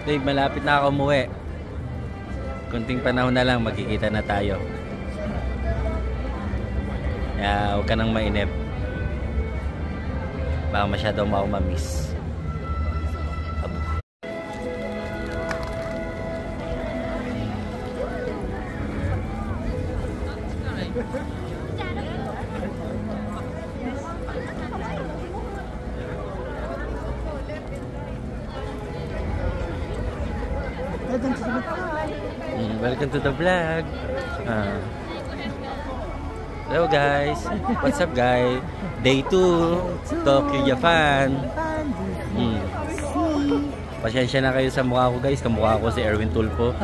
Dave, malapit na ako umuwi. Kunting panahon na lang, magkikita na tayo. Kaya huwag ka nang mainip. Baka masyado mo ako mamiss. Welcome to the vlog. Hello guys. What's up guys? Day 2 Tokyo, Japan. Pasensya na kayo sa mukha ko guys. Kamukha ko si Erwin Tulfo.